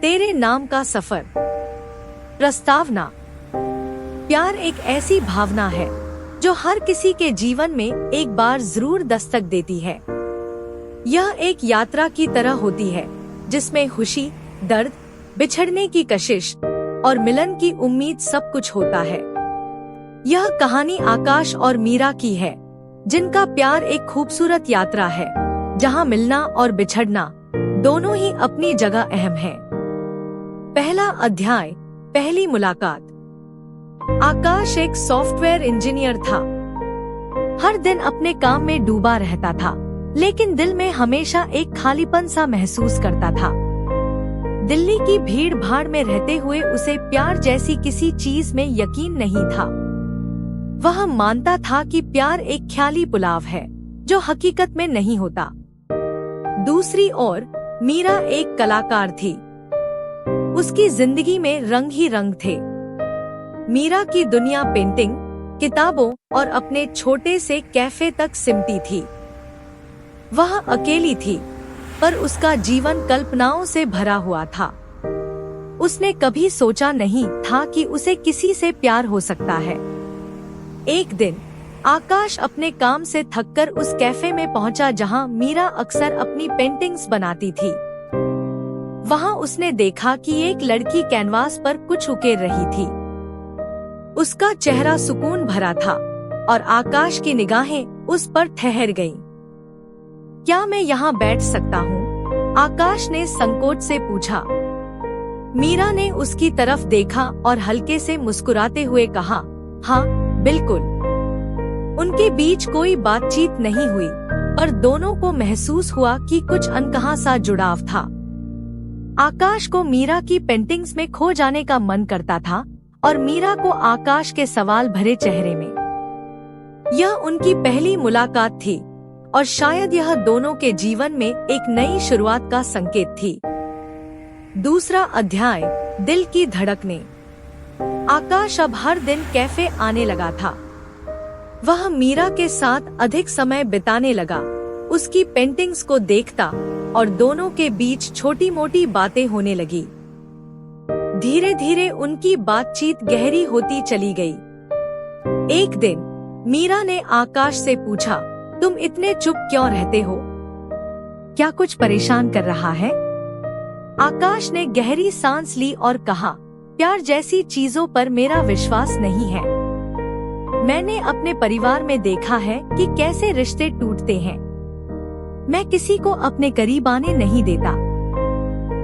तेरे नाम का सफर। प्रस्तावना। प्यार एक ऐसी भावना है जो हर किसी के जीवन में एक बार जरूर दस्तक देती है। यह एक यात्रा की तरह होती है जिसमें खुशी, दर्द, बिछड़ने की कशिश और मिलन की उम्मीद सब कुछ होता है। यह कहानी आकाश और मीरा की है, जिनका प्यार एक खूबसूरत यात्रा है जहां मिलना और बिछड़ना दोनों ही अपनी जगह अहम है। पहला अध्याय, पहली मुलाकात। आकाश एक सॉफ्टवेयर इंजीनियर था। हर दिन अपने काम में डूबा रहता था, लेकिन दिल में हमेशा एक खालीपन सा महसूस करता था। दिल्ली की भीड़ भाड़ में रहते हुए उसे प्यार जैसी किसी चीज में यकीन नहीं था। वह मानता था कि प्यार एक ख्याली पुलाव है जो हकीकत में नहीं होता। दूसरी ओर मीरा एक कलाकार थी। उसकी जिंदगी में रंग ही रंग थे। मीरा की दुनिया पेंटिंग, किताबों और अपने छोटे से कैफे तक सिमटी थी। वह अकेली थी, पर उसका जीवन कल्पनाओं से भरा हुआ था। उसने कभी सोचा नहीं था कि उसे किसी से प्यार हो सकता है। एक दिन आकाश अपने काम से थककर उस कैफे में पहुंचा जहां मीरा अक्सर अपनी पेंटिंग्स बनाती थी। वहां उसने देखा कि एक लड़की कैनवास पर कुछ उकेर रही थी। उसका चेहरा सुकून भरा था और आकाश की निगाहें उस पर ठहर गईं। क्या मैं यहाँ बैठ सकता हूँ? आकाश ने संकोच से पूछा। मीरा ने उसकी तरफ देखा और हल्के से मुस्कुराते हुए कहा, हाँ बिल्कुल। उनके बीच कोई बातचीत नहीं हुई, पर दोनों को महसूस हुआ कि कुछ अनकहा सा जुड़ाव था। आकाश को मीरा की पेंटिंग्स में खो जाने का मन करता था और मीरा को आकाश के सवाल भरे चेहरे में। यह उनकी पहली मुलाकात थी और शायद यह दोनों के जीवन में एक नई शुरुआत का संकेत थी। दूसरा अध्याय, दिल की धड़कने। आकाश अब हर दिन कैफे आने लगा था। वह मीरा के साथ अधिक समय बिताने लगा, उसकी पेंटिंग्स को देखता और दोनों के बीच छोटी मोटी बातें होने लगी। धीरे धीरे उनकी बातचीत गहरी होती चली गई। एक दिन मीरा ने आकाश से पूछा, तुम इतने चुप क्यों रहते हो? क्या कुछ परेशान कर रहा है? आकाश ने गहरी सांस ली और कहा, प्यार जैसी चीजों पर मेरा विश्वास नहीं है। मैंने अपने परिवार में देखा है कि कैसे रिश्ते टूटते हैं। मैं किसी को अपने करीब आने नहीं देता।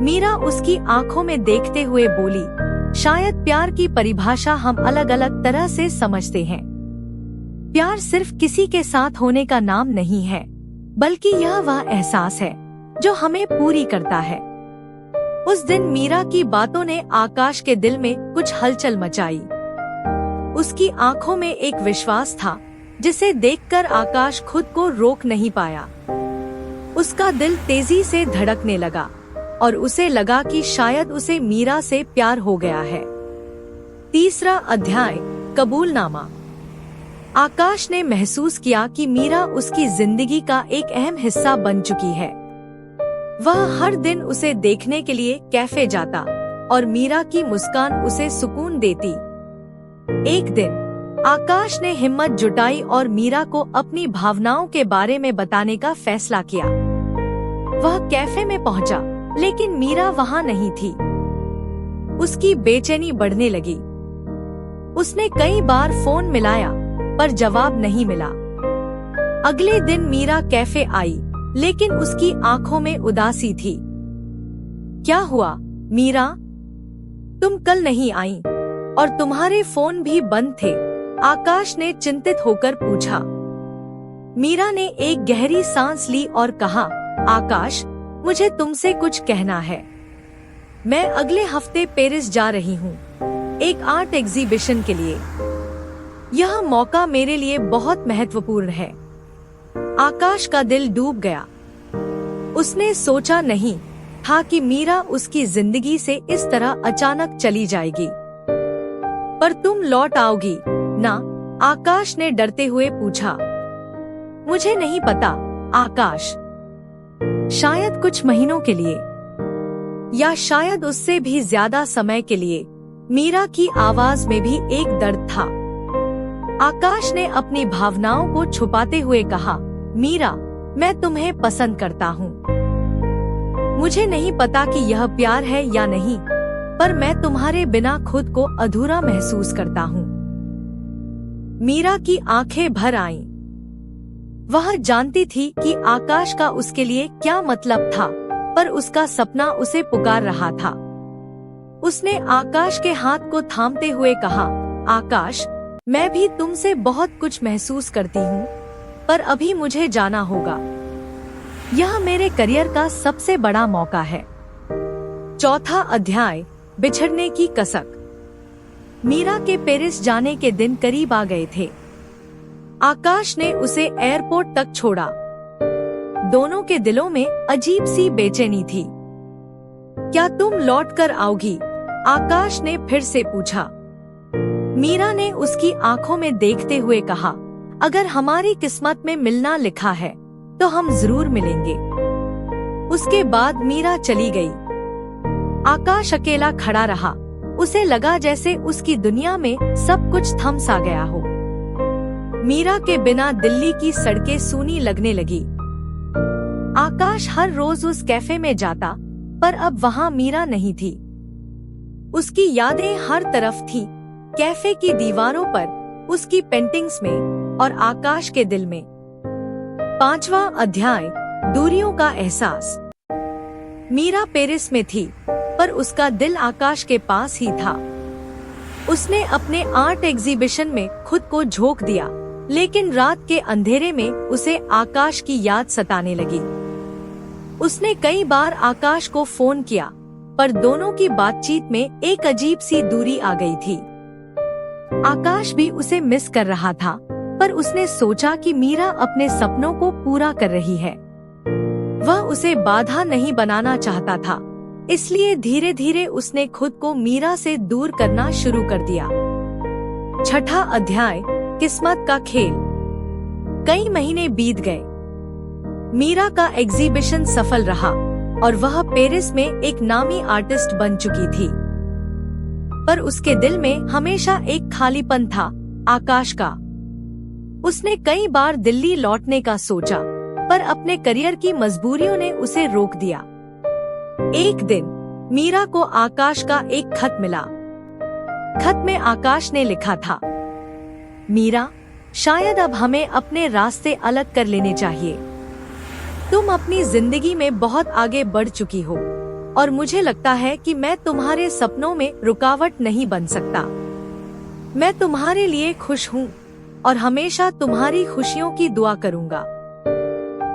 मीरा उसकी आंखों में देखते हुए बोली, शायद प्यार की परिभाषा हम अलग अलग तरह से समझते हैं। प्यार सिर्फ किसी के साथ होने का नाम नहीं है, बल्कि यह वह एहसास है जो हमें पूरी करता है। उस दिन मीरा की बातों ने आकाश के दिल में कुछ हलचल मचाई। उसकी आंखों में एक विश्वास था जिसे देखकर आकाश खुद को रोक नहीं पाया। उसका दिल तेजी से धड़कने लगा और उसे लगा कि शायद उसे मीरा से प्यार हो गया है। तीसरा अध्याय, कबूलनामा। आकाश ने महसूस किया कि मीरा उसकी जिंदगी का एक अहम हिस्सा बन चुकी है। वह हर दिन उसे देखने के लिए कैफे जाता और मीरा की मुस्कान उसे सुकून देती। एक दिन आकाश ने हिम्मत जुटाई और मीरा को अपनी भावनाओं के बारे में बताने का फैसला किया। वह कैफे में पहुंचा, लेकिन मीरा वहां नहीं थी। उसकी बेचैनी बढ़ने लगी। उसने कई बार फोन मिलाया, पर जवाब नहीं मिला। अगले दिन मीरा कैफे आई, लेकिन उसकी आंखों में उदासी थी। क्या हुआ मीरा? तुम कल नहीं आई और तुम्हारे फोन भी बंद थे, आकाश ने चिंतित होकर पूछा। मीरा ने एक गहरी सांस ली और कहा, आकाश, मुझे तुमसे कुछ कहना है। मैं अगले हफ्ते पेरिस जा रही हूँ, एक आर्ट एग्जीबिशन के लिए। यह मौका मेरे लिए बहुत महत्वपूर्ण है। आकाश का दिल डूब गया। उसने सोचा नहीं था कि मीरा उसकी जिंदगी से इस तरह अचानक चली जाएगी। पर तुम लौट आओगी ना? आकाश ने डरते हुए पूछा। मुझे नहीं पता आकाश, शायद कुछ महीनों के लिए। या शायद उससे भी ज्यादा समय के लिए मीरा की आवाज में भी एक दर्द था। आकाश ने अपनी भावनाओं को छुपाते हुए कहा, मीरा, मैं तुम्हें पसंद करता हूँ। मुझे नहीं पता कि यह प्यार है या नहीं, पर मैं तुम्हारे बिना खुद को अधूरा महसूस करता हूँ। मीरा की आंखें भर आईं। वह जानती थी कि आकाश का उसके लिए क्या मतलब था, पर उसका सपना उसे पुकार रहा था। उसने आकाश के हाथ को थामते हुए कहा, आकाश, मैं भी तुमसे बहुत कुछ महसूस करती हूँ, पर अभी मुझे जाना होगा। यह मेरे करियर का सबसे बड़ा मौका है। चौथा अध्याय, बिछड़ने की कसक। मीरा के पेरिस जाने के दिन करीब आ गए थे। आकाश ने उसे एयरपोर्ट तक छोड़ा। दोनों के दिलों में अजीब सी बेचैनी थी। क्या तुम लौट कर आओगी? आकाश ने फिर से पूछा। मीरा ने उसकी आंखों में देखते हुए कहा, अगर हमारी किस्मत में मिलना लिखा है तो हम जरूर मिलेंगे। उसके बाद मीरा चली गई। आकाश अकेला खड़ा रहा। उसे लगा जैसे उसकी दुनिया में सब कुछ थम सा गया हो। मीरा के बिना दिल्ली की सड़कें सूनी लगने लगी। आकाश हर रोज उस कैफे में जाता, पर अब वहाँ मीरा नहीं थी। उसकी यादें हर तरफ थीं, कैफे की दीवारों पर, उसकी पेंटिंग्स में और आकाश के दिल में। 5वां अध्याय, दूरियों का एहसास। मीरा पेरिस में थी, पर उसका दिल आकाश के पास ही था। उसने अपने आर्ट एग्जीबिशन में खुद को झोंक दिया, लेकिन रात के अंधेरे में उसे आकाश की याद सताने लगी। उसने कई बार आकाश को फोन किया, पर दोनों की बातचीत में एक अजीब सी दूरी आ गई थी। आकाश भी उसे मिस कर रहा था, पर उसने सोचा कि मीरा अपने सपनों को पूरा कर रही है। वह उसे बाधा नहीं बनाना चाहता था, इसलिए धीरे धीरे उसने खुद को मीरा से दूर करना शुरू कर दिया। 6ठा अध्याय, किस्मत का खेल। कई महीने बीत गए। मीरा का एग्जीबिशन सफल रहा और वह पेरिस में एक नामी आर्टिस्ट बन चुकी थी, पर उसके दिल में हमेशा एक खालीपन था, आकाश का। उसने कई बार दिल्ली लौटने का सोचा, पर अपने करियर की मजबूरियों ने उसे रोक दिया। एक दिन मीरा को आकाश का एक खत मिला। खत में आकाश ने लिखा था, मीरा, शायद अब हमें अपने रास्ते अलग कर लेने चाहिए। तुम अपनी जिंदगी में बहुत आगे बढ़ चुकी हो और मुझे लगता है कि मैं तुम्हारे सपनों में रुकावट नहीं बन सकता। मैं तुम्हारे लिए खुश हूँ और हमेशा तुम्हारी खुशियों की दुआ करूँगा।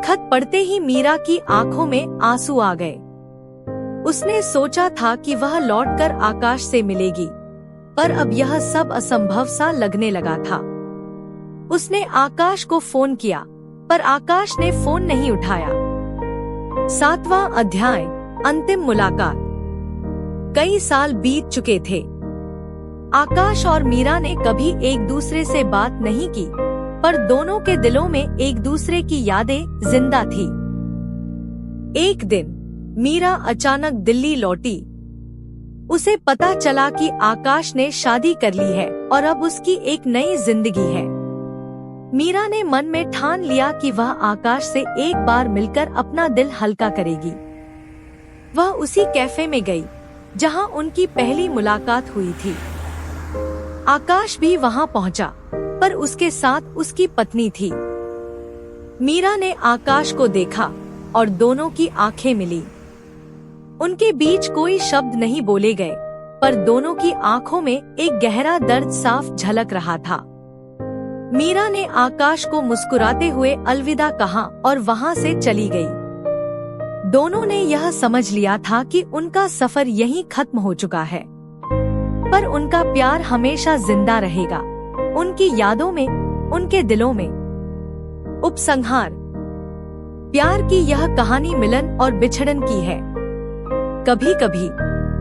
खत पढ़ते ही मीरा की आंखों में आंसू आ गए। उसने सोचा था कि वह लौटकर आकाश से मिलेगी, पर अब यह सब असंभव सा लगने लगा था। उसने आकाश को फोन किया, पर आकाश ने फोन नहीं उठाया। 7वां अध्याय, अंतिम मुलाकात। कई साल बीत चुके थे। आकाश और मीरा ने कभी एक दूसरे से बात नहीं की, पर दोनों के दिलों में एक दूसरे की यादें जिंदा थी। एक दिन मीरा अचानक दिल्ली लौटी। उसे पता चला कि आकाश ने शादी कर ली है और अब उसकी एक नई जिंदगी है। मीरा ने मन में ठान लिया कि वह आकाश से एक बार मिलकर अपना दिल हल्का करेगी। वह उसी कैफे में गई जहां उनकी पहली मुलाकात हुई थी। आकाश भी वहां पहुंचा, पर उसके साथ उसकी पत्नी थी। मीरा ने आकाश को देखा और दोनों की आंखें मिली। उनके बीच कोई शब्द नहीं बोले गए, पर दोनों की आंखों में एक गहरा दर्द साफ झलक रहा था। मीरा ने आकाश को मुस्कुराते हुए अलविदा कहा और वहां से चली गई। दोनों ने यह समझ लिया था कि उनका सफर यहीं खत्म हो चुका है, पर उनका प्यार हमेशा जिंदा रहेगा, उनकी यादों में, उनके दिलों में। उपसंहार। प्यार की यह कहानी मिलन और बिछड़न की है। कभी कभी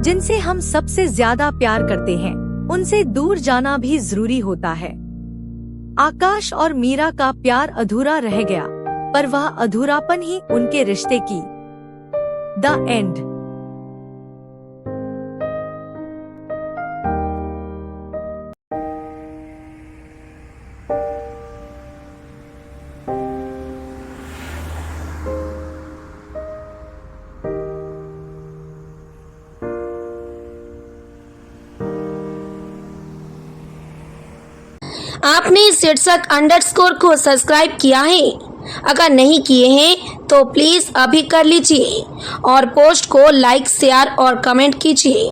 जिनसे हम सबसे ज्यादा प्यार करते हैं, उनसे दूर जाना भी जरूरी होता है। आकाश और मीरा का प्यार अधूरा रह गया, पर वह अधूरापन ही उनके रिश्ते की द एंड। आपने शीर्षक अंडरस्कोर को सब्सक्राइब किया है? अगर नहीं किए हैं तो प्लीज़ अभी कर लीजिए और पोस्ट को लाइक, शेयर और कमेंट कीजिए।